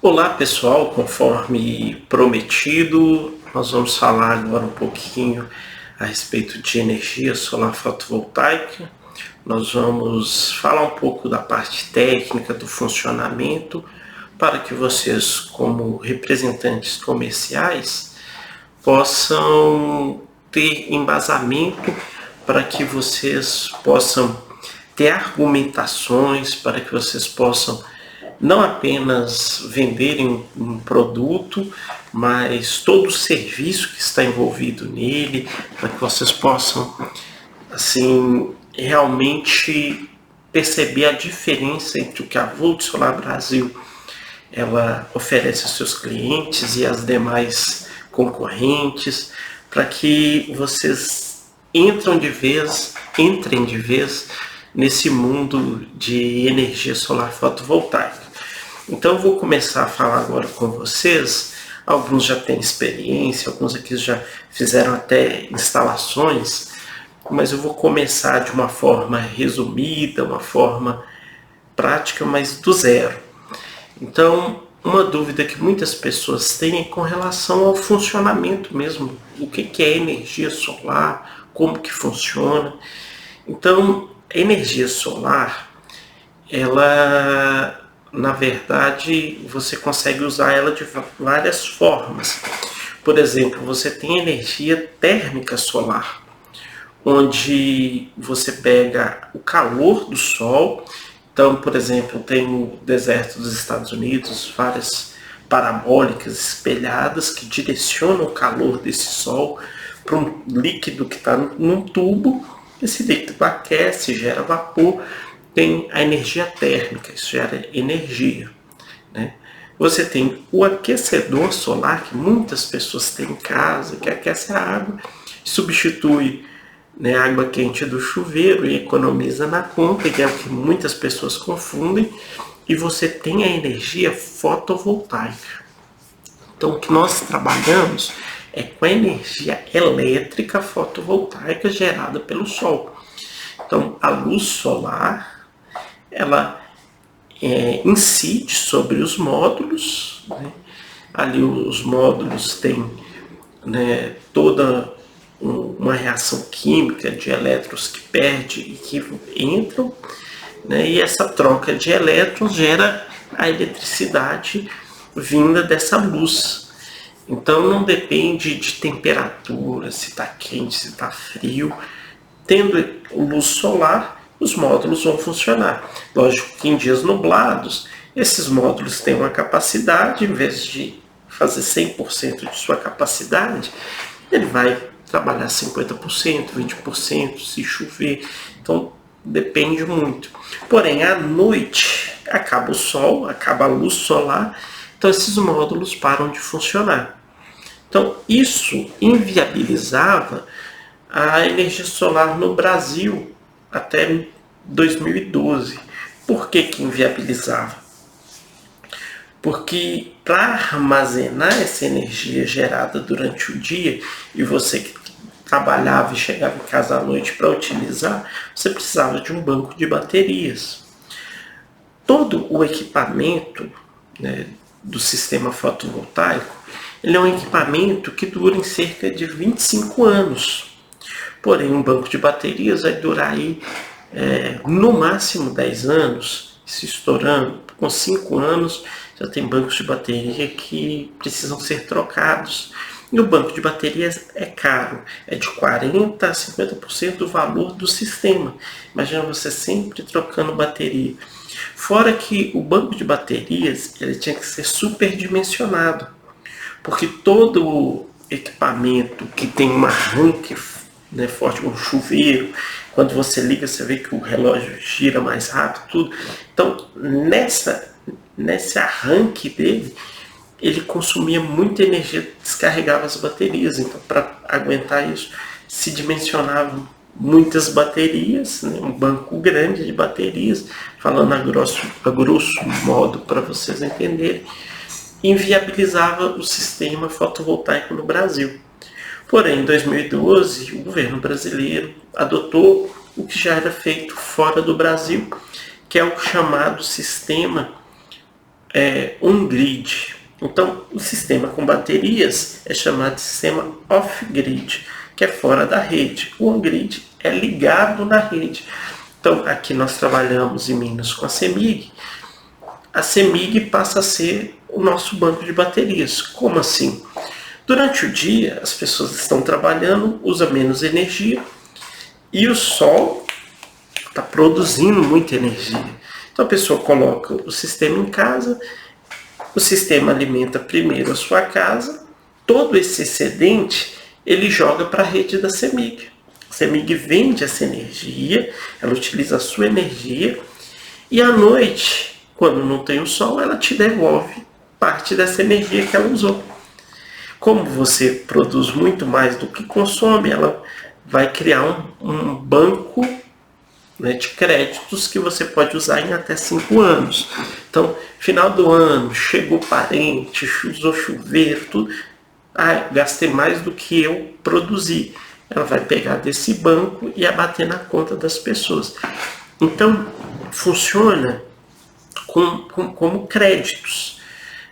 Olá pessoal, conforme prometido, nós vamos falar agora um pouquinho a respeito de energia solar fotovoltaica. Nós vamos falar um pouco da parte técnica do funcionamento para que vocês, como representantes comerciais, possam ter embasamento para que vocês possam ter argumentações, para que vocês possam não apenas venderem um produto, mas todo o serviço que está envolvido nele, para que vocês possam assim realmente perceber a diferença entre o que a Volt Solar Brasil ela oferece aos seus clientes e às demais concorrentes, para que vocês entrem de vez nesse mundo de energia solar fotovoltaica. Então eu vou começar a falar agora com vocês. Alguns já têm experiência, alguns aqui já fizeram até instalações, mas eu vou começar de uma forma resumida, uma forma prática, mas do zero. Então, uma dúvida que muitas pessoas têm é com relação ao funcionamento mesmo. O que é energia solar, como que funciona. Então, a energia solar, ela, na verdade, você consegue usar ela de várias formas. Por exemplo, você tem energia térmica solar, onde você pega o calor do sol. Então, por exemplo, tem no deserto dos Estados Unidos várias parabólicas espelhadas que direcionam o calor desse sol para um líquido que está num tubo. Esse líquido aquece, gera vapor, tem a energia térmica, isso gera energia, né? Você tem o aquecedor solar, que muitas pessoas têm em casa, que aquece a água, substitui, né, a água quente do chuveiro e economiza na conta, que é o que muitas pessoas confundem. E você tem a energia fotovoltaica. Então, o que nós trabalhamos é com a energia elétrica fotovoltaica gerada pelo sol. Então, a luz solar, ela incide sobre os módulos, né? Ali os módulos têm, né, toda uma reação química de elétrons que perde e que entram, né? E essa troca de elétrons gera a eletricidade vinda dessa luz. Então não depende de temperatura, se está quente, se está frio. Tendo luz solar, os módulos vão funcionar. Lógico que em dias nublados, esses módulos têm uma capacidade, em vez de fazer 100% de sua capacidade, ele vai trabalhar 50%, 20%, se chover. Então depende muito. Porém, à noite, acaba o sol, acaba a luz solar, então esses módulos param de funcionar. Então, isso inviabilizava a energia solar no Brasil até 2012. Por que inviabilizava? Porque para armazenar essa energia gerada durante o dia, e você que trabalhava e chegava em casa à noite para utilizar, você precisava de um banco de baterias. Todo o equipamento, né, do sistema fotovoltaico, ele é um equipamento que dura em cerca de 25 anos. Porém, um banco de baterias vai durar aí, no máximo 10 anos, se estourando. Com 5 anos, já tem bancos de bateria que precisam ser trocados. E o banco de baterias é caro, é de 40% a 50% do valor do sistema. Imagina você sempre trocando bateria. Fora que o banco de baterias ele tinha que ser superdimensionado, porque todo equipamento que tem um arranque, né, forte, um chuveiro, quando você liga você vê que o relógio gira mais rápido, tudo. Então nesse arranque dele, ele consumia muita energia, descarregava as baterias. Então, para aguentar isso, se dimensionavam muitas baterias, né, um banco grande de baterias, falando a grosso modo para vocês entenderem, inviabilizava o sistema fotovoltaico no Brasil. Porém, em 2012, o governo brasileiro adotou o que já era feito fora do Brasil, que é o chamado sistema on-grid. Então, o sistema com baterias é chamado de sistema off-grid, que é fora da rede. O on-grid é ligado na rede. Então, aqui nós trabalhamos em Minas com a CEMIG. A CEMIG passa a ser o nosso banco de baterias. Como assim? Durante o dia, as pessoas estão trabalhando, usam menos energia e o sol está produzindo muita energia. Então, a pessoa coloca o sistema em casa, o sistema alimenta primeiro a sua casa, todo esse excedente ele joga para a rede da CEMIG. A CEMIG vende essa energia, ela utiliza a sua energia e à noite, quando não tem o sol, ela te devolve parte dessa energia que ela usou. Como você produz muito mais do que consome, ela vai criar um banco, né, de créditos que você pode usar em até 5 anos. Então, final do ano, chegou parente, usou chuveiro, tudo. Gastei mais do que eu produzi. Ela vai pegar desse banco e abater na conta das pessoas. Então, funciona como créditos.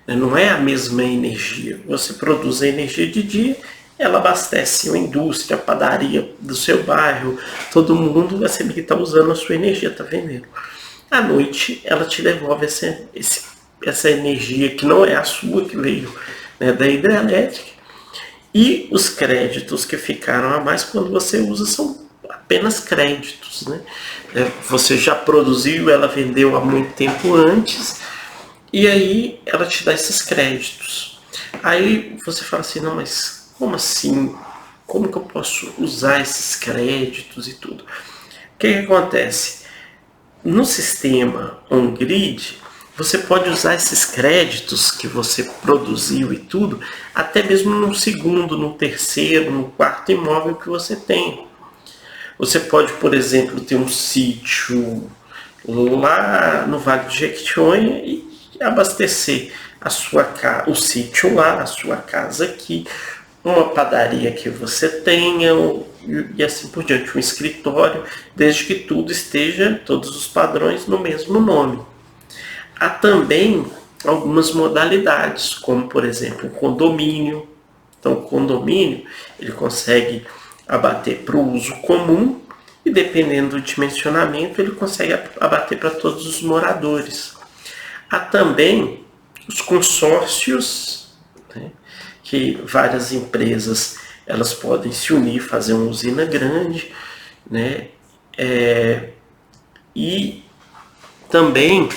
Não é a mesma energia. Você produz a energia de dia, ela abastece a indústria, a padaria do seu bairro, todo mundo, a CEMIG está usando a sua energia, está vendendo. À noite, ela te devolve essa energia que não é a sua, que veio, né, da hidrelétrica. E os créditos que ficaram a mais quando você usa são apenas créditos, né? Você já produziu, ela vendeu há muito tempo antes, e aí ela te dá esses créditos. Aí você fala assim, não, mas como assim? Como que eu posso usar esses créditos e tudo? O que acontece? No sistema on-grid, você pode usar esses créditos que você produziu e tudo, até mesmo no segundo, no terceiro, no quarto imóvel que você tem. Você pode, por exemplo, ter um sítio lá no Vale do Jequitinhonha e abastecer o sítio lá, a sua casa aqui, uma padaria que você tenha e assim por diante, um escritório, desde que tudo esteja, todos os padrões no mesmo nome. Há também algumas modalidades, como por exemplo o condomínio. Então o condomínio ele consegue abater para o uso comum e dependendo do dimensionamento ele consegue abater para todos os moradores. Há também os consórcios, né, que várias empresas elas podem se unir, fazer uma usina grande, né, e também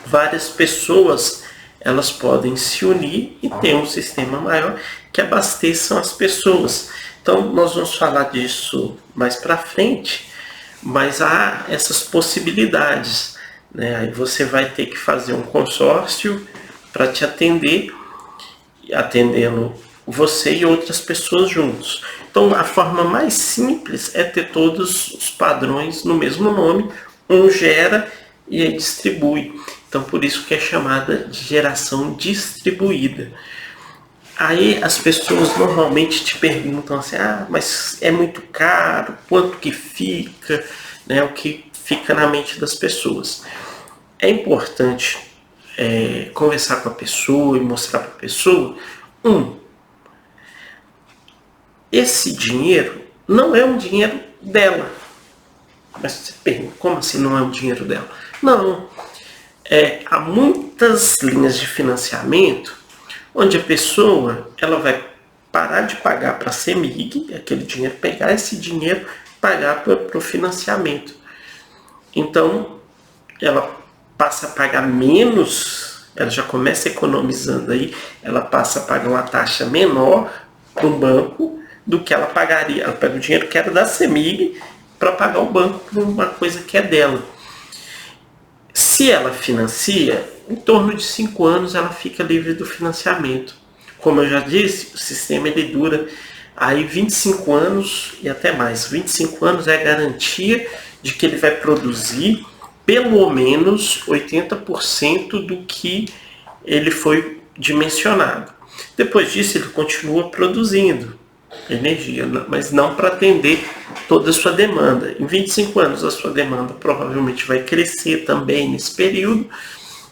várias pessoas elas podem se unir e ter um sistema maior que abasteçam as pessoas. Então nós vamos falar disso mais para frente, mas há essas possibilidades, né? Aí você vai ter que fazer um consórcio para te atender, atendendo você e outras pessoas juntos. Então a forma mais simples é ter todos os padrões no mesmo nome, um gera e aí distribui. Então por isso que é chamada de geração distribuída. Aí as pessoas normalmente te perguntam assim, mas é muito caro, quanto que fica, né? O que fica na mente das pessoas. É importante conversar com a pessoa e mostrar para a pessoa, esse dinheiro não é um dinheiro dela. Mas você pergunta, como assim não é um dinheiro dela? Não, há muitas linhas de financiamento onde a pessoa ela vai parar de pagar para a CEMIG, aquele dinheiro, pegar esse dinheiro e pagar para o financiamento. Então, ela passa a pagar menos, ela já começa economizando aí, ela passa a pagar uma taxa menor para um banco do que ela pagaria. Ela pega o dinheiro que era da CEMIG para pagar o banco por uma coisa que é dela. Se ela financia, em torno de 5 anos ela fica livre do financiamento. Como eu já disse, o sistema ele dura aí 25 anos e até mais. 25 anos é a garantia de que ele vai produzir pelo menos 80% do que ele foi dimensionado. Depois disso ele continua produzindo energia, mas não para atender toda a sua demanda. Em 25 anos a sua demanda provavelmente vai crescer também nesse período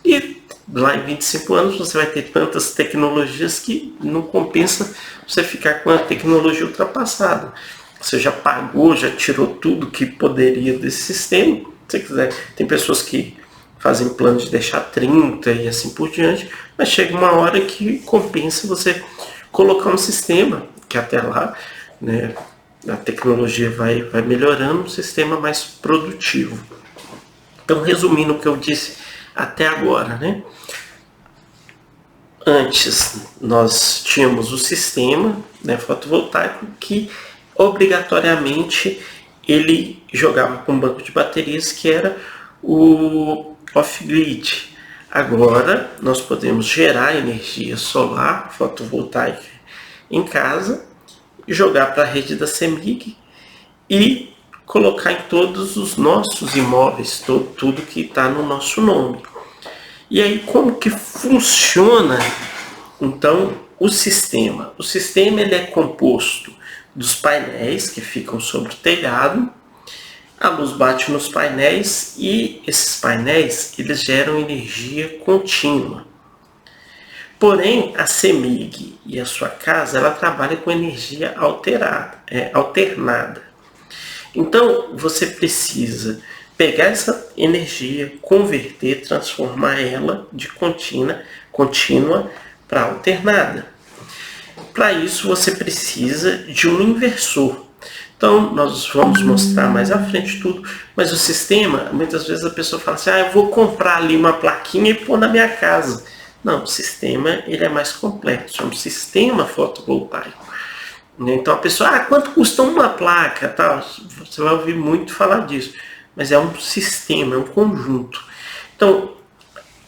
e lá em 25 anos você vai ter tantas tecnologias que não compensa você ficar com a tecnologia ultrapassada. Você já pagou, já tirou tudo que poderia desse sistema. Se você quiser, tem pessoas que fazem plano de deixar 30 e assim por diante, mas chega uma hora que compensa você colocar um sistema que até lá, né, a tecnologia vai melhorando, um sistema mais produtivo. Então, resumindo o que eu disse até agora, né? Antes nós tínhamos o sistema, né, fotovoltaico que obrigatoriamente ele jogava com um banco de baterias que era o off-grid. Agora nós podemos gerar energia solar fotovoltaica em casa, jogar para a rede da CEMIG e colocar em todos os nossos imóveis, tudo que está no nosso nome. E aí como que funciona então o sistema? O sistema ele é composto dos painéis que ficam sobre o telhado. A luz bate nos painéis e esses painéis eles geram energia contínua. Porém, a CEMIG e a sua casa ela trabalha com energia alternada. Então, você precisa pegar essa energia, converter, transformar ela de contínua para alternada. Para isso, você precisa de um inversor. Então, nós vamos mostrar mais à frente tudo, mas o sistema, muitas vezes a pessoa fala assim, eu vou comprar ali uma plaquinha e pôr na minha casa. Não, o sistema ele é mais complexo, é um sistema fotovoltaico. Então a pessoa, quanto custa uma placa? Tal? Você vai ouvir muito falar disso, mas é um sistema, é um conjunto. Então,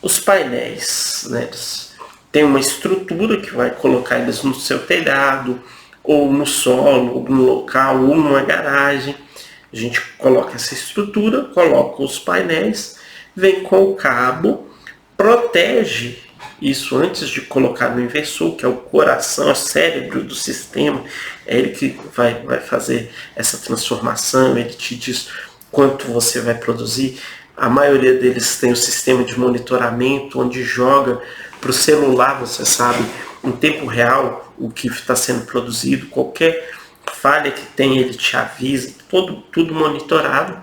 os painéis, né, tem uma estrutura que vai colocar eles no seu telhado, ou no solo, ou no local, ou numa garagem. A gente coloca essa estrutura, coloca os painéis, vem com o cabo, protege isso antes de colocar no inversor, que é o coração, o cérebro do sistema. É ele que vai fazer essa transformação, ele te diz quanto você vai produzir. A maioria deles tem o sistema de monitoramento, onde joga para o celular, você sabe, em tempo real, o que está sendo produzido, qualquer falha que tem, ele te avisa, tudo monitorado.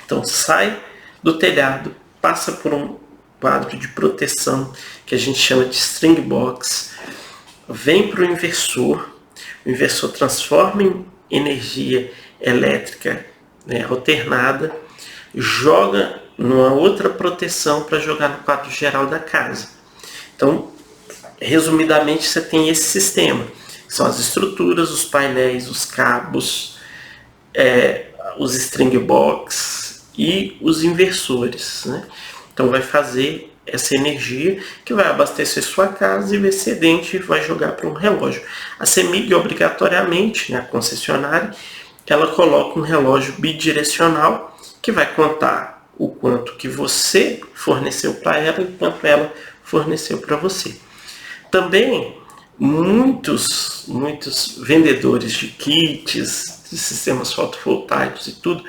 Então sai do telhado, passa por um quadro de proteção que a gente chama de string box, vem para o inversor transforma em energia elétrica, né, alternada, joga numa outra proteção para jogar no quadro geral da casa. Então, resumidamente, você tem esse sistema. São as estruturas, os painéis, os cabos, os string box e os inversores, né? Então vai fazer essa energia que vai abastecer sua casa e o excedente vai jogar para um relógio. A CEMIG, obrigatoriamente, né, a concessionária, ela coloca um relógio bidirecional que vai contar o quanto que você forneceu para ela e o quanto ela forneceu para você. Também muitos vendedores de kits, de sistemas fotovoltaicos e tudo,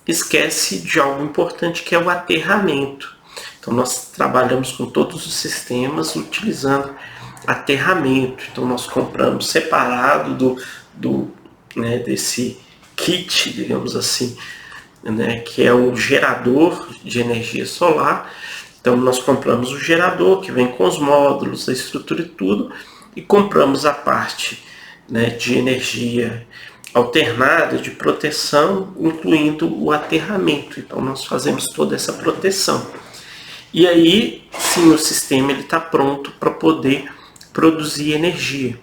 esquece de algo importante que é o aterramento. Então nós trabalhamos com todos os sistemas utilizando aterramento. Então nós compramos separado desse kit, digamos assim, né, que é o gerador de energia solar. Então nós compramos o gerador que vem com os módulos, a estrutura e tudo, e compramos a parte, né, de energia alternada, de proteção, incluindo o aterramento. Então nós fazemos toda essa proteção. E aí, sim, o sistema está pronto para poder produzir energia.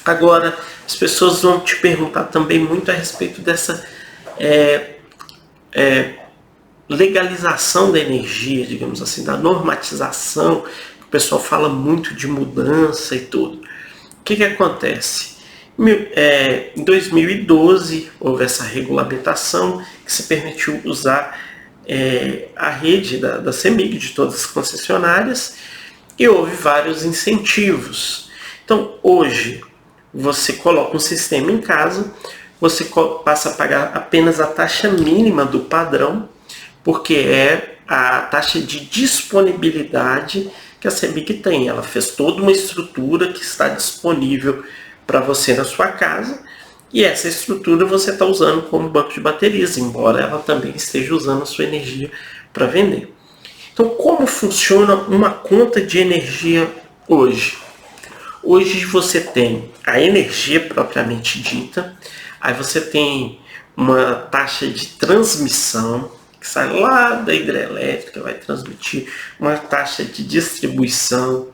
Agora, as pessoas vão te perguntar também muito a respeito dessa legalização da energia, digamos assim, da normatização. O pessoal fala muito de mudança e tudo. O que acontece? Em 2012, houve essa regulamentação que se permitiu usar a rede da CEMIG, de todas as concessionárias, e houve vários incentivos. Então, hoje, você coloca um sistema em casa, você passa a pagar apenas a taxa mínima do padrão, porque é a taxa de disponibilidade que a CEMIG tem. Ela fez toda uma estrutura que está disponível para você na sua casa, e essa estrutura você está usando como banco de baterias, embora ela também esteja usando a sua energia para vender. Então, como funciona uma conta de energia hoje? Hoje você tem a energia propriamente dita, aí você tem uma taxa de transmissão, que sai lá da hidrelétrica, vai transmitir, uma taxa de distribuição,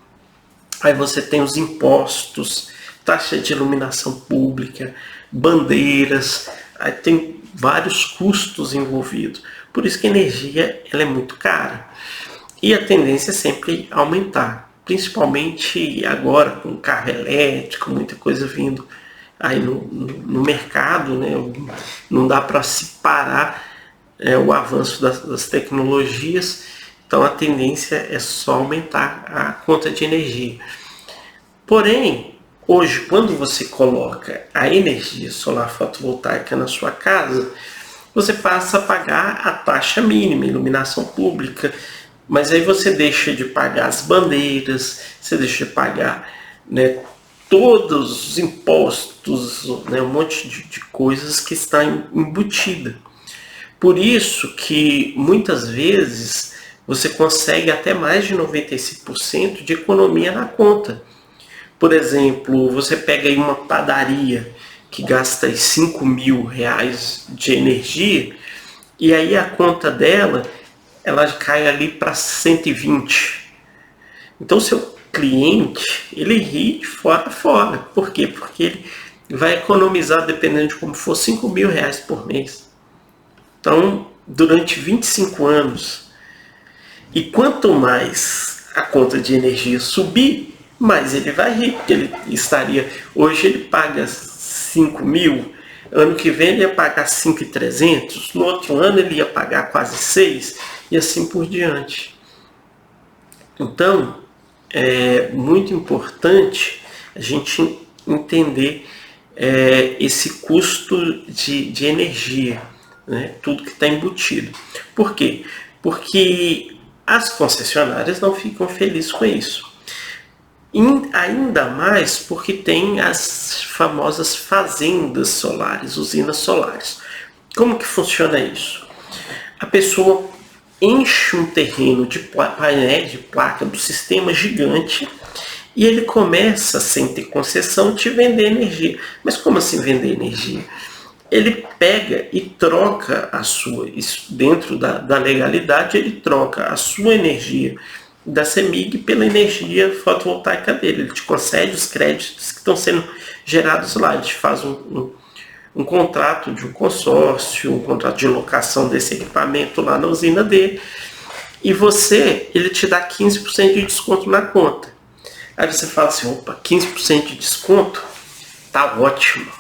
aí você tem os impostos, taxa de iluminação pública, bandeiras, aí tem vários custos envolvidos. Por isso que a energia ela é muito cara. E a tendência é sempre aumentar, principalmente agora com carro elétrico, muita coisa vindo aí no mercado, né? Não dá para se parar o avanço das tecnologias, então a tendência é só aumentar a conta de energia. Porém, hoje, quando você coloca a energia solar fotovoltaica na sua casa, você passa a pagar a taxa mínima, iluminação pública, mas aí você deixa de pagar as bandeiras, você deixa de pagar, né, todos os impostos, né, um monte de coisas que está embutida. Por isso que muitas vezes você consegue até mais de 95% de economia na conta. Por exemplo, você pega aí uma padaria que gasta R$5.000 de energia, e aí a conta dela ela cai ali para 120. Então seu cliente ele ri de fora a fora. Por quê? Porque ele vai economizar, dependendo de como for, R$5.000 por mês. Então, durante 25 anos, e quanto mais a conta de energia subir, mais ele vai rir, porque ele estaria, hoje ele paga 5.000, ano que vem ele ia pagar 5.300, no outro ano ele ia pagar quase 6, e assim por diante. Então, é muito importante a gente entender esse custo de energia, né? Tudo que está embutido. Por quê? Porque as concessionárias não ficam felizes com isso. Ainda mais porque tem as famosas fazendas solares, usinas solares. Como que funciona isso? A pessoa enche um terreno de painéis de placa do sistema gigante e ele começa, sem ter concessão, te vender energia. Mas como assim vender energia? Ele pega e troca a sua, isso dentro da legalidade, ele troca a sua energia da CEMIG pela energia fotovoltaica dele. Ele te concede os créditos que estão sendo gerados lá. Ele te faz um contrato de um consórcio, um contrato de locação desse equipamento lá na usina dele. E ele te dá 15% de desconto na conta. Aí você fala assim, opa, 15% de desconto? Tá ótimo.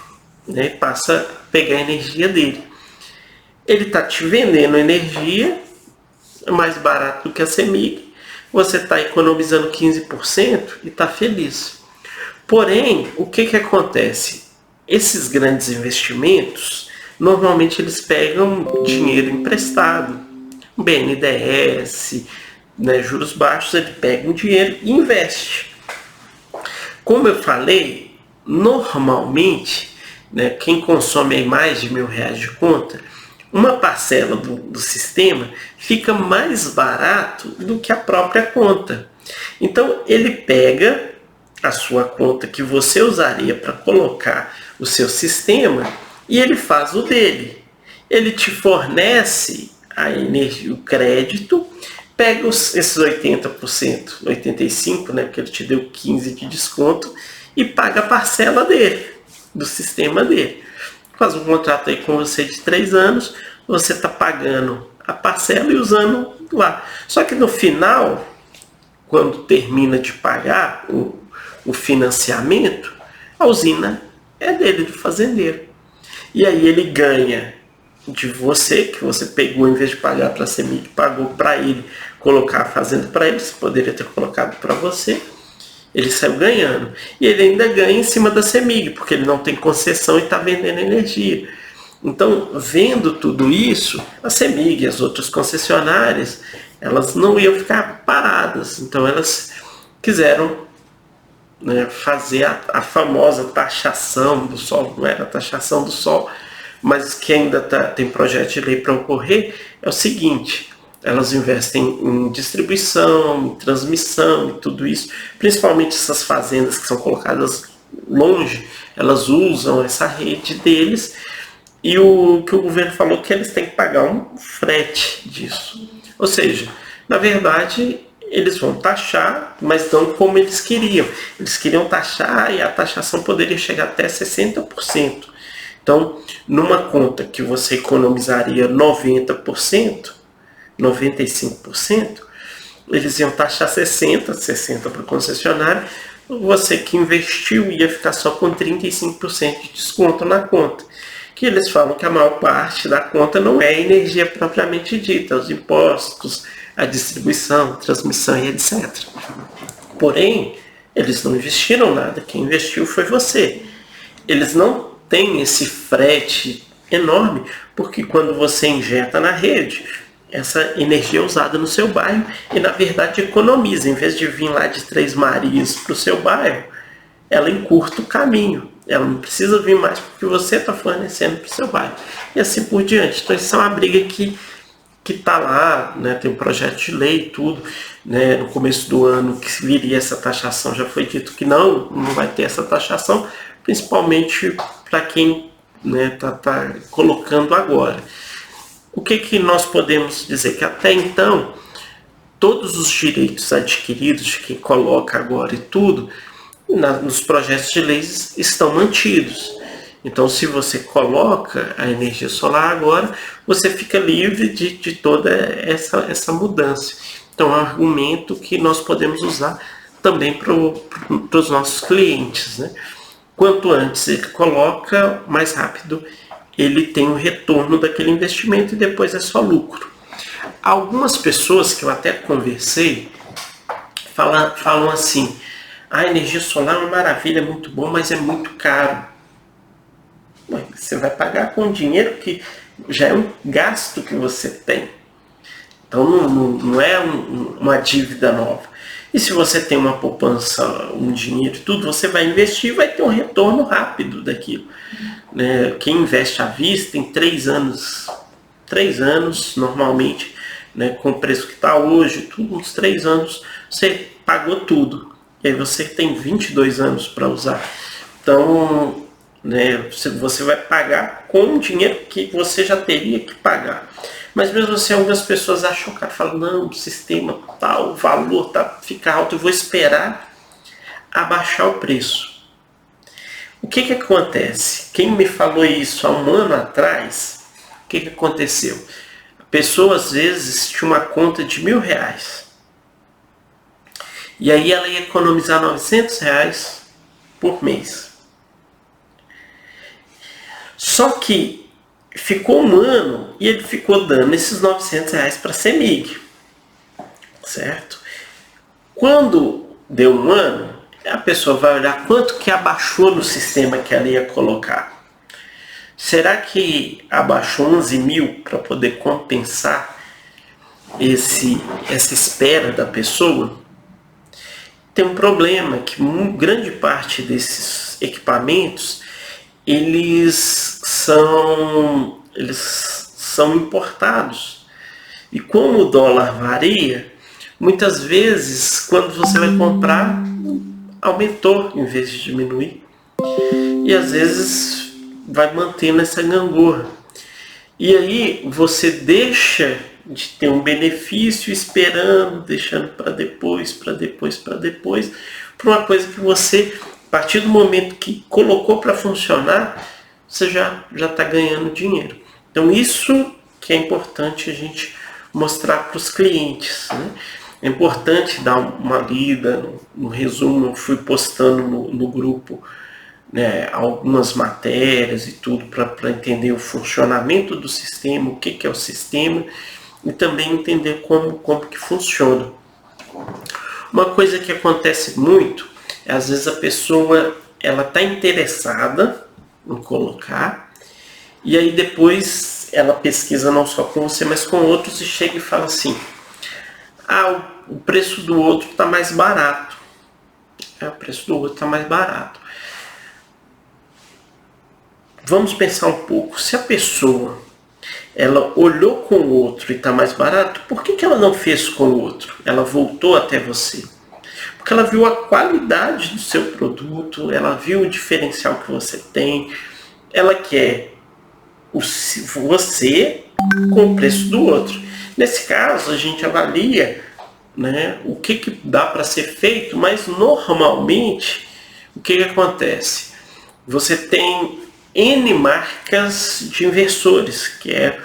Né? Passa a pegar a energia dele. Ele está te vendendo energia mais barato do que a CEMIG. Você está economizando 15% e está feliz. Porém, o que acontece? Esses grandes investimentos, normalmente eles pegam dinheiro emprestado, BNDES, né, juros baixos, ele pega o dinheiro e investe. Como eu falei, normalmente, né, quem consome aí mais de R$1.000 de conta, uma parcela do sistema fica mais barato do que a própria conta. Então ele pega a sua conta que você usaria para colocar o seu sistema e ele faz o dele. Ele te fornece a energia, o crédito, pega esses 80%, 85%, né, porque ele te deu 15% de desconto, e paga a parcela dele, do sistema dele. Faz um contrato aí com você de 3 anos, você está pagando a parcela e usando lá. Só que no final, quando termina de pagar o financiamento, a usina é dele, do fazendeiro. E aí ele ganha de você, que você pegou, em vez de pagar para a CEMIG, pagou para ele, colocar a fazenda para ele, você poderia ter colocado para você. Ele saiu ganhando. E ele ainda ganha em cima da CEMIG, porque ele não tem concessão e está vendendo energia. Então, vendo tudo isso, a CEMIG e as outras concessionárias, elas não iam ficar paradas. Então elas quiseram, né, fazer a famosa taxação do sol. Não era a taxação do sol, mas que ainda tem projeto de lei para ocorrer, é o seguinte: elas investem em distribuição, em transmissão e tudo isso, principalmente essas fazendas que são colocadas longe, elas usam essa rede deles, e o que o governo falou que eles têm que pagar um frete disso. Ou seja, na verdade, eles vão taxar, mas não como eles queriam. Eles queriam taxar e a taxação poderia chegar até 60%. Então, numa conta que você economizaria 90%, 95%, eles iam taxar 60% para o concessionário, você que investiu ia ficar só com 35% de desconto na conta. Que eles falam que a maior parte da conta não é a energia propriamente dita, os impostos, a distribuição, transmissão e etc. Porém, eles não investiram nada, quem investiu foi você. Eles não têm esse frete enorme, porque quando você injeta na rede, essa energia é usada no seu bairro e, na verdade, economiza. Em vez de vir lá de Três Marias para o seu bairro, ela encurta o caminho. Ela não precisa vir mais porque você está fornecendo para o seu bairro. E assim por diante. Então, isso é uma briga que está lá, né? Tem um projeto de lei e tudo. Né? No começo do ano que viria essa taxação, já foi dito que não vai ter essa taxação, principalmente para quem, né, tá colocando agora. O que nós podemos dizer? Que até então, todos os direitos adquiridos de quem coloca agora e tudo, nos projetos de leis estão mantidos. Então, se você coloca a energia solar agora, você fica livre de toda essa mudança. Então, é um argumento que nós podemos usar também para os nossos clientes, né? Quanto antes ele coloca, mais rápido ele tem o retorno daquele investimento e depois é só lucro. Algumas pessoas que eu até conversei falam assim: a energia solar é uma maravilha, é muito bom, mas é muito caro. Você vai pagar com dinheiro que já é um gasto que você tem. Então não é uma dívida nova. E se você tem uma poupança, um dinheiro e tudo, você vai investir e vai ter um retorno rápido daquilo. Né? Quem investe à vista, em 3 anos normalmente, né, com o preço que está hoje, tudo, uns 3 anos, você pagou tudo. E aí você tem 22 anos para usar. Então, né, você vai pagar com o dinheiro que você já teria que pagar. Mas mesmo assim, algumas pessoas acham, cara, falam: não, o sistema tal, o valor fica alto, eu vou esperar abaixar o preço. O que acontece? Quem me falou isso há um ano atrás, o que aconteceu? A pessoa às vezes tinha uma conta de R$1.000. E aí ela ia economizar R$900 por mês. Só que ficou um ano e ele ficou dando esses R$900 para a CEMIG, certo? Quando deu um ano, a pessoa vai olhar quanto que abaixou no sistema que ela ia colocar. Será que abaixou 11.000 para poder compensar essa espera da pessoa? Tem um problema que grande parte desses equipamentos eles são importados. E como o dólar varia, muitas vezes quando você vai comprar, aumentou em vez de diminuir. E às vezes vai mantendo essa gangorra. E aí você deixa de ter um benefício deixando para depois, para uma coisa que você, a partir do momento que colocou para funcionar, você já está ganhando dinheiro. Então isso que é importante a gente mostrar para os clientes, né? É importante dar uma lida no resumo. Eu fui postando no grupo, né, algumas matérias e tudo para entender o funcionamento do sistema, o que é o sistema, e também entender como que funciona. Uma coisa que acontece muito é, às vezes, a pessoa está interessada em colocar, e aí depois ela pesquisa não só com você, mas com outros, e chega e fala assim: Ah, o preço do outro está mais barato. O preço do outro está mais barato. Vamos pensar um pouco. Se a pessoa ela olhou com o outro e está mais barato, por que ela não fez com o outro? Ela voltou até você. Porque ela viu a qualidade do seu produto, ela viu o diferencial que você tem, ela quer você com o preço do outro. Nesse caso, a gente avalia, né, o que dá para ser feito, mas normalmente, o que acontece? Você tem N marcas de inversores, que é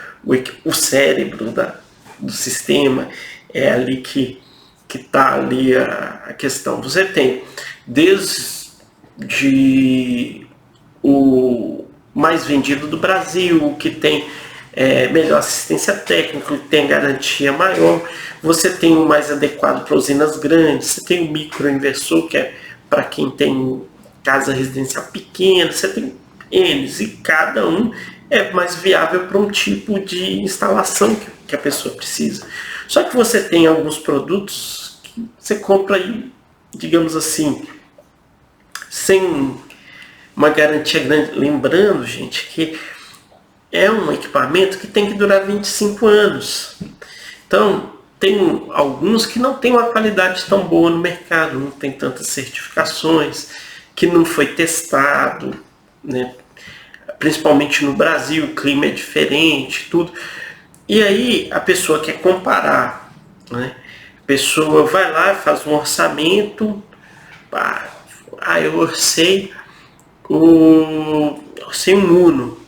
o cérebro do sistema, é ali que está ali a questão. Você tem desde o mais vendido do Brasil, o que tem melhor assistência técnica, que tem garantia maior. Você tem o mais adequado para usinas grandes, você tem o microinversor, que é para quem tem casa residencial pequena, você tem N, e cada um é mais viável para um tipo de instalação que a pessoa precisa. Só que você tem alguns produtos que você compra aí, digamos assim, sem uma garantia grande. Lembrando, gente, que é um equipamento que tem que durar 25 anos. Então, tem alguns que não tem uma qualidade tão boa no mercado, não tem tantas certificações, que não foi testado, né? Principalmente no Brasil, o clima é diferente, tudo. E aí a pessoa quer comparar, né? A pessoa vai lá, faz um orçamento, eu orcei um Uno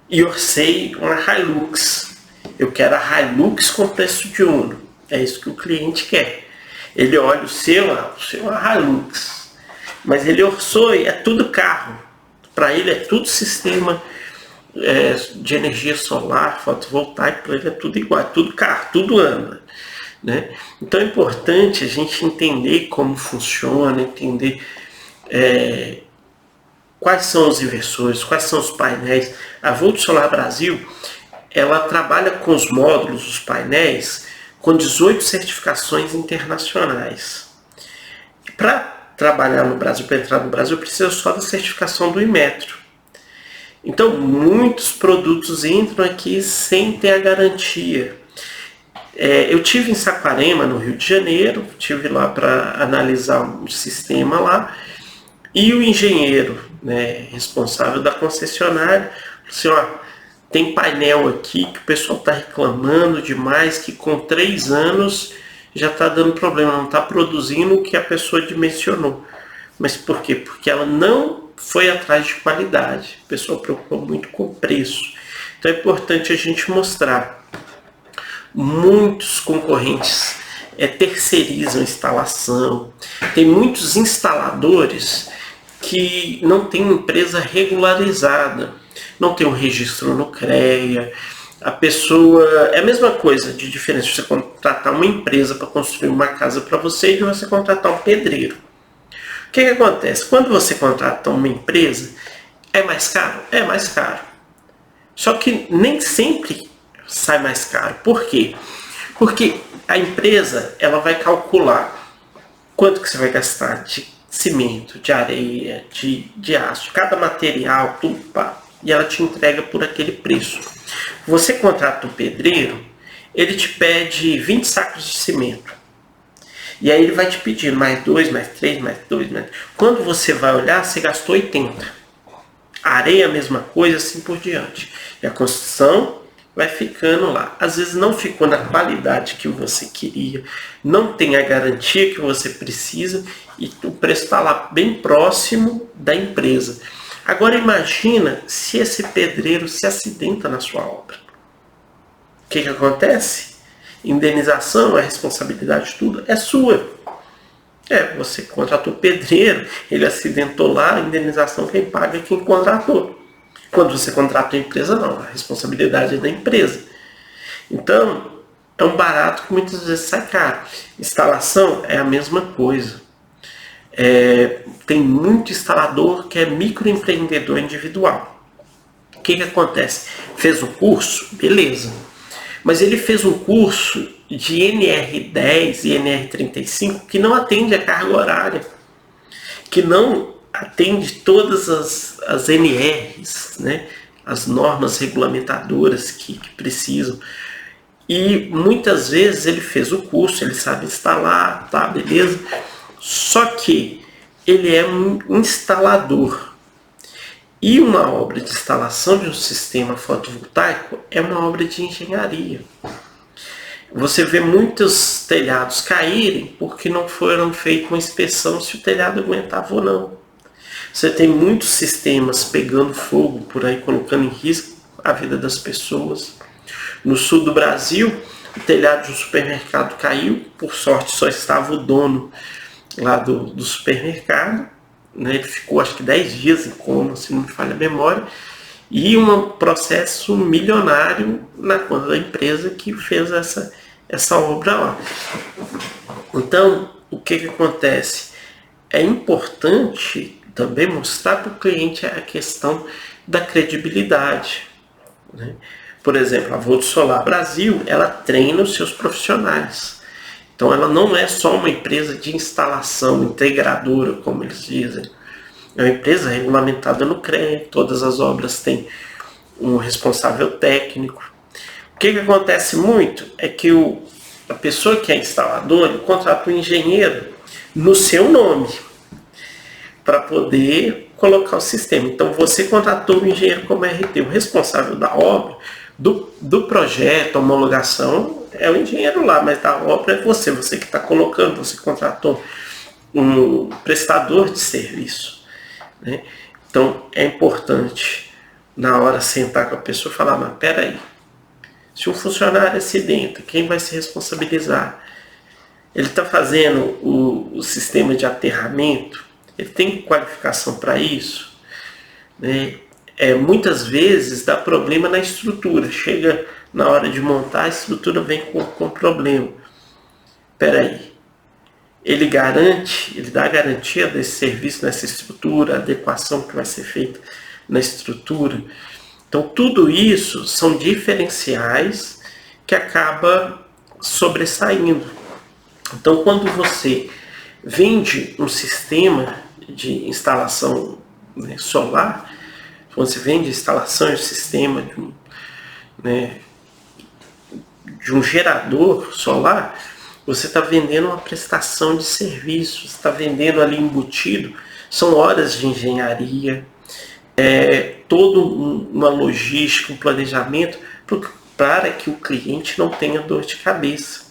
e orcei uma Hilux. Eu quero a Hilux com preço de Uno. É isso que o cliente quer. Ele olha o seu é Hilux, mas ele orçou e é tudo carro. Para ele é tudo sistema de energia solar, fotovoltaico, para ele é tudo igual, é tudo carro, tudo anda. Né? Então é importante a gente entender como funciona, entender quais são os inversores, quais são os painéis. A Volt Solar Brasil, ela trabalha com os módulos, os painéis, com 18 certificações internacionais. Para trabalhar no Brasil, para entrar no Brasil, precisa só da certificação do Inmetro. Então, muitos produtos entram aqui sem ter a garantia. Eu tive em Saquarema, no Rio de Janeiro, tive lá para analisar um sistema lá, e o engenheiro, né, responsável da concessionária, disse, tem painel aqui que o pessoal está reclamando demais, que com 3 anos já está dando problema, não está produzindo o que a pessoa dimensionou. Mas por quê? Porque ela não foi atrás de qualidade. A pessoa preocupou muito com o preço. Então é importante a gente mostrar. Muitos concorrentes terceirizam a instalação. Tem muitos instaladores que não tem uma empresa regularizada, não tem um registro no CREA. A pessoa... É a mesma coisa de diferença de você contratar uma empresa para construir uma casa para você e de você contratar um pedreiro. O que acontece? Quando você contrata uma empresa, é mais caro? É mais caro. Só que nem sempre sai mais caro. Por quê? Porque a empresa ela vai calcular quanto que você vai gastar de cimento, de areia, de aço, cada material, tudo, pá, e ela te entrega por aquele preço. Você contrata um pedreiro, ele te pede 20 sacos de cimento. E aí ele vai te pedir mais 2, mais 3, mais 2, mais... Quando você vai olhar, você gastou 80. A areia, a mesma coisa, assim por diante. E a construção vai ficando lá. Às vezes não ficou na qualidade que você queria, não tem a garantia que você precisa e o preço está lá bem próximo da empresa. Agora imagina se esse pedreiro se acidenta na sua obra. O que acontece? Indenização, a responsabilidade de tudo é sua. Você contratou o pedreiro, ele acidentou lá, a indenização quem paga é quem contratou. Quando você contrata a empresa, não, a responsabilidade é da empresa. Então, é um barato que muitas vezes sai caro. Instalação é a mesma coisa. Tem muito instalador que é microempreendedor individual. O que acontece? Fez o curso? Beleza. Mas ele fez um curso de NR10 e NR35 que não atende a carga horária, que não atende todas as NRs, né? As normas regulamentadoras que precisam. E muitas vezes ele fez o curso, ele sabe instalar, tá, beleza? Só que ele é um instalador. E uma obra de instalação de um sistema fotovoltaico é uma obra de engenharia. Você vê muitos telhados caírem porque não foram feitas uma inspeção se o telhado aguentava ou não. Você tem muitos sistemas pegando fogo por aí, colocando em risco a vida das pessoas. No sul do Brasil, o telhado de um supermercado caiu. Por sorte, só estava o dono lá do supermercado. Né? Ele ficou, acho que 10 dias em coma, se não me falha a memória. E um processo milionário na conta da empresa que fez essa obra lá. Então, o que acontece? É importante também mostrar para o cliente a questão da credibilidade. Né? Por exemplo, a Volto Solar Brasil, ela treina os seus profissionais. Então, ela não é só uma empresa de instalação integradora, como eles dizem. É uma empresa regulamentada no CREA, todas as obras têm um responsável técnico. O que acontece muito é que a pessoa que é instaladora contrata um engenheiro no seu nome para poder colocar o sistema. Então você contratou o engenheiro como RT, o responsável da obra, do projeto, homologação, é o engenheiro lá, mas da obra é você que está colocando, você contratou um prestador de serviço. Né? Então é importante na hora sentar com a pessoa e falar, mas peraí, se um funcionário acidenta, quem vai se responsabilizar? Ele está fazendo o sistema de aterramento, ele tem qualificação para isso? Né? Muitas vezes dá problema na estrutura, chega na hora de montar, a estrutura vem com problema. Peraí, ele dá garantia desse serviço nessa estrutura, a adequação que vai ser feita na estrutura. Então tudo isso são diferenciais que acaba sobressaindo. Então quando você vende um sistema de instalação, né, solar, quando você vende instalação de sistema de um gerador solar, você está vendendo uma prestação de serviço, você está vendendo ali embutido, são horas de engenharia, toda uma logística, um planejamento para que o cliente não tenha dor de cabeça.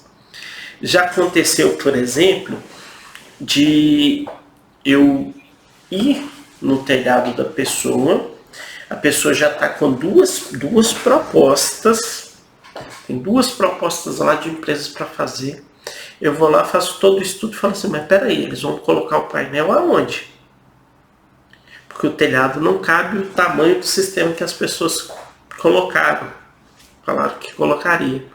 Já aconteceu, por exemplo, de eu ir no telhado da pessoa, a pessoa já está com duas propostas, tem 2 propostas lá de empresas para fazer. Eu vou lá, faço todo o estudo e falo assim, mas peraí, eles vão colocar o painel aonde? Porque o telhado não cabe o tamanho do sistema que as pessoas colocaram, falaram que colocaria.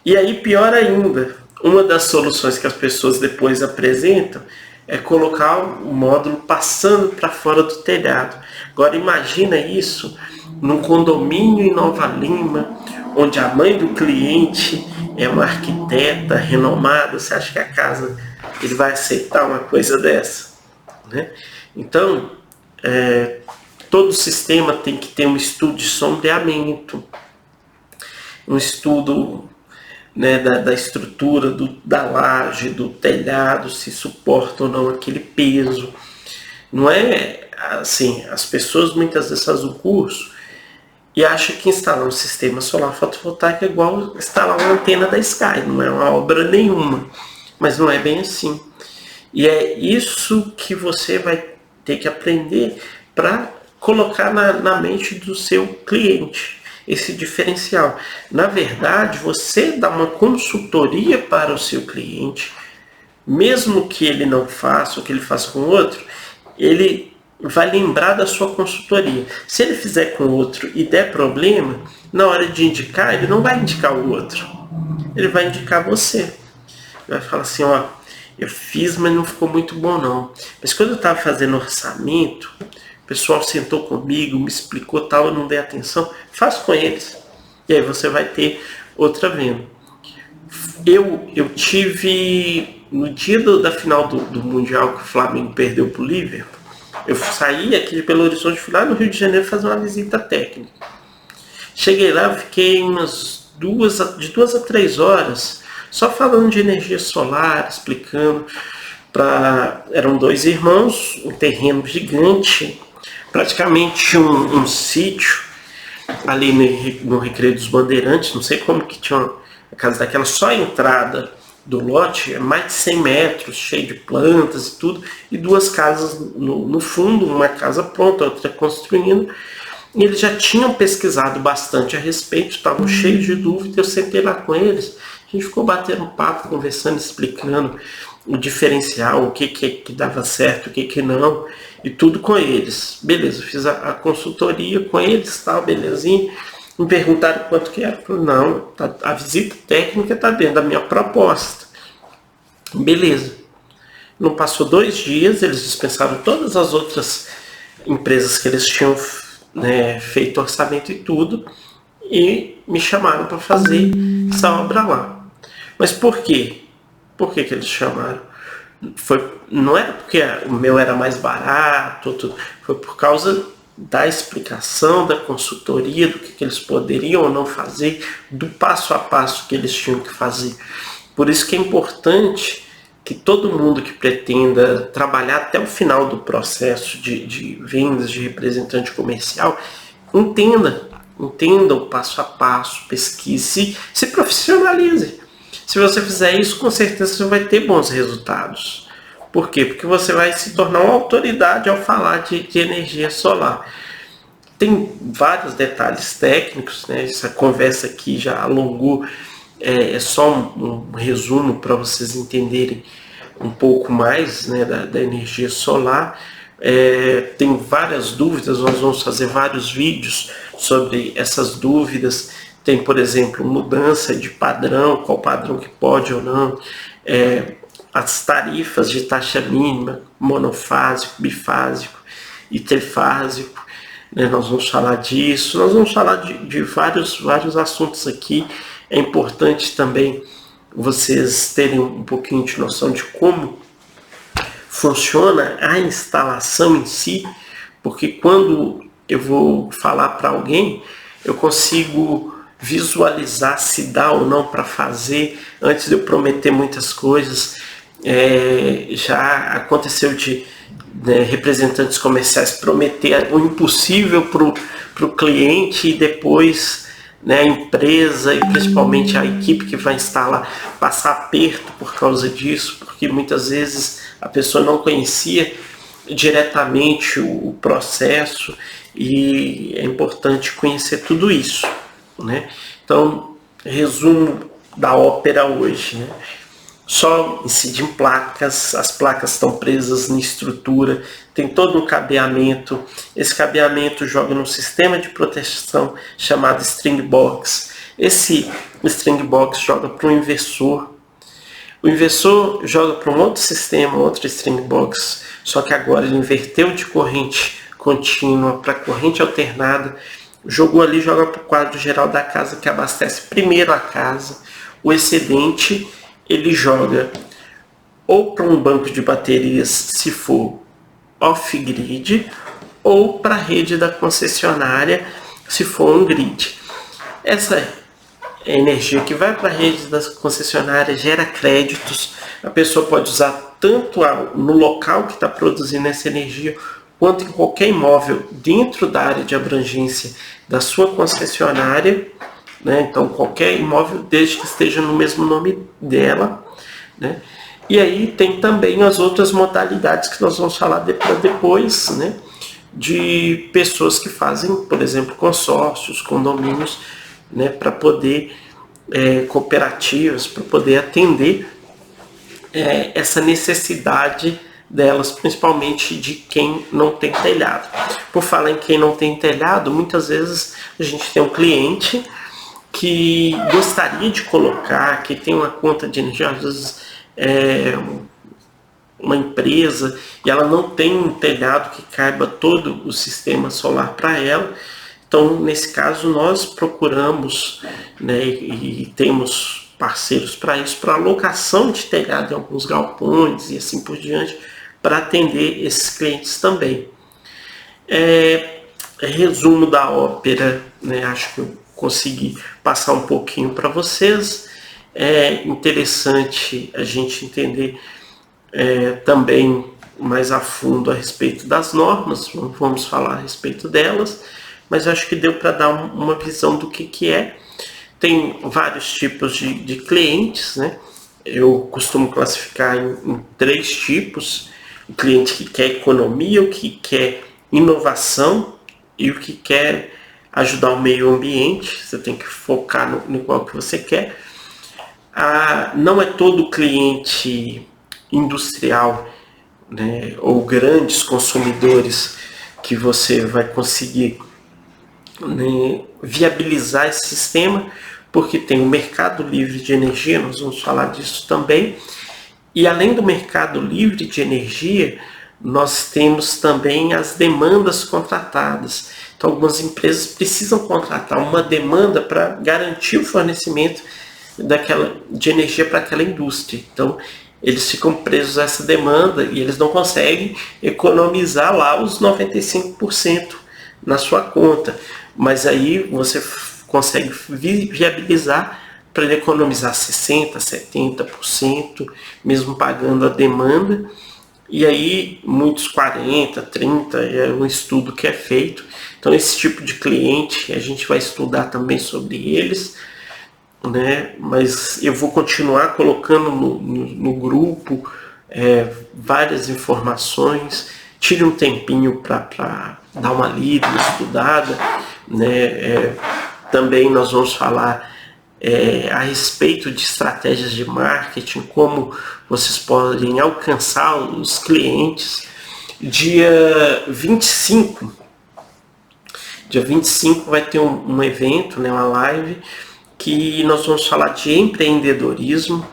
E aí, pior ainda, uma das soluções que as pessoas depois apresentam é colocar o módulo passando para fora do telhado. Agora imagina isso num condomínio em Nova Lima, onde a mãe do cliente é uma arquiteta renomada. Você acha que a casa ele vai aceitar uma coisa dessa? Né? Então, todo sistema tem que ter um estudo de sombreamento, um estudo, né, da estrutura, da laje, do telhado, se suporta ou não aquele peso. Não é assim, as pessoas muitas vezes fazem o curso e acham que instalar um sistema solar fotovoltaico é igual instalar uma antena da Sky, não é uma obra nenhuma, mas não é bem assim. E é isso que você vai ter que aprender para colocar na mente do seu cliente, esse diferencial. Na verdade, você dá uma consultoria para o seu cliente, mesmo que ele não faça, ou que ele faça com outro, ele vai lembrar da sua consultoria. Se ele fizer com outro e der problema, na hora de indicar, ele não vai indicar o outro, ele vai indicar você. Ele vai falar assim, ó, eu fiz, mas não ficou muito bom não. Mas quando eu estava fazendo orçamento, o pessoal sentou comigo, me explicou tal, eu não dei atenção, faz com eles. E aí você vai ter outra venda. Eu tive, no dia da final do Mundial que o Flamengo perdeu para o Liverpool, eu saí aqui de Belo Horizonte, fui lá no Rio de Janeiro fazer uma visita técnica. Cheguei lá, fiquei de 2 a 3 horas só falando de energia solar, explicando. Eram 2 irmãos, um terreno gigante, praticamente um sítio ali no Recreio dos Bandeirantes. Não sei como que tinha a casa daquela, só a entrada do lote é mais de 100 metros, cheio de plantas e tudo, e 2 casas no fundo, uma casa pronta, outra construindo. E eles já tinham pesquisado bastante a respeito, estavam cheios de dúvidas. Eu sentei lá com eles, a gente ficou batendo um papo, conversando, explicando o diferencial, o que dava certo, o que não, e tudo com eles. Beleza, eu fiz a consultoria com eles, tal, belezinha. Me perguntaram quanto que era. Eu falei, não, a visita técnica está dentro da minha proposta. Beleza. Não passou 2 dias, eles dispensaram todas as outras empresas que eles tinham, né, feito orçamento e tudo, e me chamaram para fazer essa obra lá. Mas por quê? Por que eles chamaram? Não era porque o meu era mais barato, tudo. Foi por causa da explicação, da consultoria, do que eles poderiam ou não fazer, do passo a passo que eles tinham que fazer. Por isso que é importante que todo mundo que pretenda trabalhar até o final do processo de vendas, de representante comercial, entenda o passo a passo, pesquise, se profissionalize. Se você fizer isso, com certeza você vai ter bons resultados. Por quê? Porque você vai se tornar uma autoridade ao falar de energia solar. Tem vários detalhes técnicos, né? Essa conversa aqui já alongou, é só um resumo para vocês entenderem um pouco mais, né, da energia solar. Tem várias dúvidas, nós vamos fazer vários vídeos sobre essas dúvidas. Tem, por exemplo, mudança de padrão, qual padrão que pode ou não, as tarifas de taxa mínima, monofásico, bifásico e trifásico, né? Nós vamos falar disso, nós vamos falar de vários assuntos aqui. É importante também vocês terem um pouquinho de noção de como funciona a instalação em si, porque quando eu vou falar para alguém, eu consigo visualizar se dá ou não para fazer, antes de eu prometer muitas coisas. Já aconteceu de representantes comerciais prometer o impossível para o cliente e depois, né, a empresa e principalmente a equipe que vai instalar passar aperto por causa disso, porque muitas vezes a pessoa não conhecia diretamente o processo, e é importante conhecer tudo isso, né? Então, resumo da ópera hoje, né? Só incide em placas, as placas estão presas na estrutura, tem todo um cabeamento. Esse cabeamento joga num sistema de proteção chamado string box. Esse string box joga para um inversor. O inversor joga para um outro sistema, outro string box, só que agora ele inverteu de corrente contínua para corrente alternada. Jogou ali, joga para o quadro geral da casa, que abastece primeiro a casa. O excedente ele joga ou para um banco de baterias, se for off-grid, ou para a rede da concessionária, se for um grid. Essa energia que vai para a rede da concessionária gera créditos. A pessoa pode usar tanto no local que está produzindo essa energia, quanto em qualquer imóvel dentro da área de abrangência da sua concessionária, né? Então, qualquer imóvel, desde que esteja no mesmo nome dela, né? E aí tem também as outras modalidades que nós vamos falar depois, né? De pessoas que fazem, por exemplo, consórcios, condomínios, né? Para poder, cooperativas, para poder atender essa necessidade delas, principalmente de quem não tem telhado. Por falar em quem não tem telhado, muitas vezes a gente tem um cliente que gostaria de colocar, que tem uma conta de energia, às vezes uma empresa, e ela não tem um telhado que caiba todo o sistema solar para ela. Então, nesse caso, nós procuramos, né, e temos parceiros para isso, para alocação de telhado em alguns galpões e assim por diante, para atender esses clientes também. Resumo da ópera, né? Acho que eu consegui passar um pouquinho para vocês. É interessante a gente entender também mais a fundo a respeito das normas, vamos falar a respeito delas, mas acho que deu para dar uma visão do que é. Tem vários tipos de clientes, né? Eu costumo classificar em 3 tipos: o cliente que quer economia, o que quer inovação e o que quer ajudar o meio ambiente. Você tem que focar no qual que você quer. Não é todo cliente industrial, né, ou grandes consumidores que você vai conseguir, né, viabilizar esse sistema, porque tem o mercado livre de energia, nós vamos falar disso também. E além do mercado livre de energia, nós temos também as demandas contratadas. Então, algumas empresas precisam contratar uma demanda para garantir o fornecimento de energia para aquela indústria. Então, eles ficam presos a essa demanda e eles não conseguem economizar lá os 95% na sua conta. Mas aí você consegue viabilizar para ele economizar 60%, 70%, mesmo pagando a demanda. E aí muitos 40%, 30%, é um estudo que é feito. Então esse tipo de cliente a gente vai estudar também sobre eles, né? Mas eu vou continuar colocando no grupo várias informações. Tire um tempinho para dar uma lida, uma estudada, né? Também nós vamos falar a respeito de estratégias de marketing, como vocês podem alcançar os clientes. Dia 25 vai ter um evento, né, uma live, que nós vamos falar de empreendedorismo.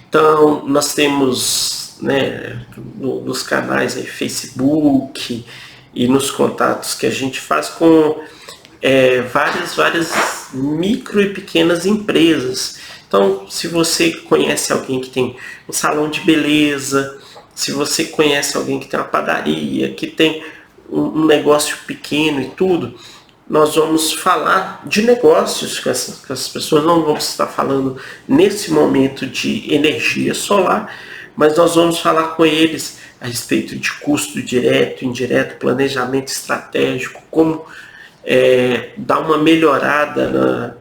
Então, nós temos, né, nos canais aí, Facebook e nos contatos que a gente faz com várias micro e pequenas empresas. Então, se você conhece alguém que tem um salão de beleza, se você conhece alguém que tem uma padaria, que tem um negócio pequeno e tudo, nós vamos falar de negócios com essas pessoas. Não vamos estar falando nesse momento de energia solar, mas nós vamos falar com eles a respeito de custo direto, indireto, planejamento estratégico, como dar uma melhorada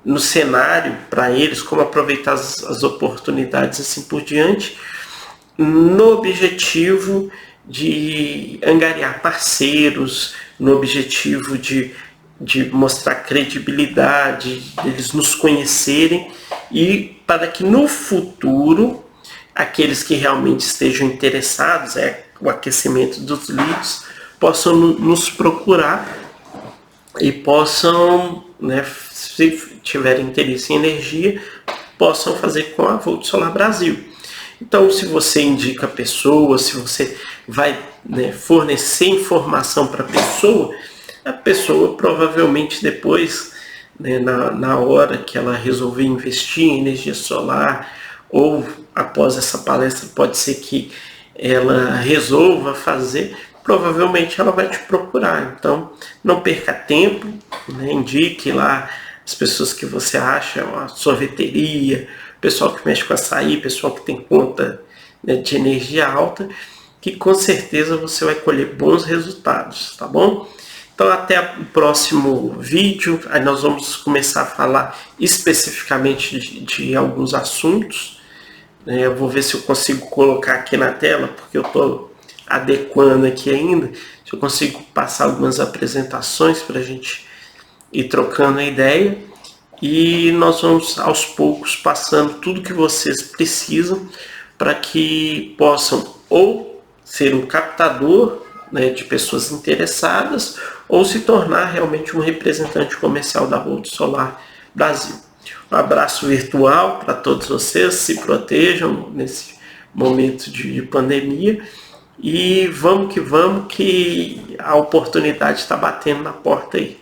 no cenário para eles, como aproveitar as oportunidades, assim por diante, no objetivo de angariar parceiros, no objetivo de mostrar credibilidade, deles nos conhecerem, e para que no futuro aqueles que realmente estejam interessados, o aquecimento dos leads, possam nos procurar e possam, né, se tiverem interesse em energia, possam fazer com a Volt Solar Brasil. Então, se você indica pessoas, se você vai, né, fornecer informação para a pessoa provavelmente depois, né, na hora que ela resolver investir em energia solar, ou após essa palestra, pode ser que ela resolva fazer, provavelmente ela vai te procurar. Então, não perca tempo, né? Indique lá as pessoas que você acha, a sorveteria, pessoal que mexe com açaí, pessoal que tem conta, né, de energia alta, que com certeza você vai colher bons resultados, tá bom? Então, até o próximo vídeo. Aí nós vamos começar a falar especificamente de alguns assuntos. Eu vou ver se eu consigo colocar aqui na tela, porque eu estou adequando aqui ainda, se eu consigo passar algumas apresentações para a gente ir trocando a ideia, e nós vamos aos poucos passando tudo que vocês precisam para que possam ou ser um captador, né, de pessoas interessadas, ou se tornar realmente um representante comercial da Volt Solar Brasil. Um abraço virtual para todos vocês, se protejam nesse momento de pandemia. E vamos que a oportunidade está batendo na porta aí.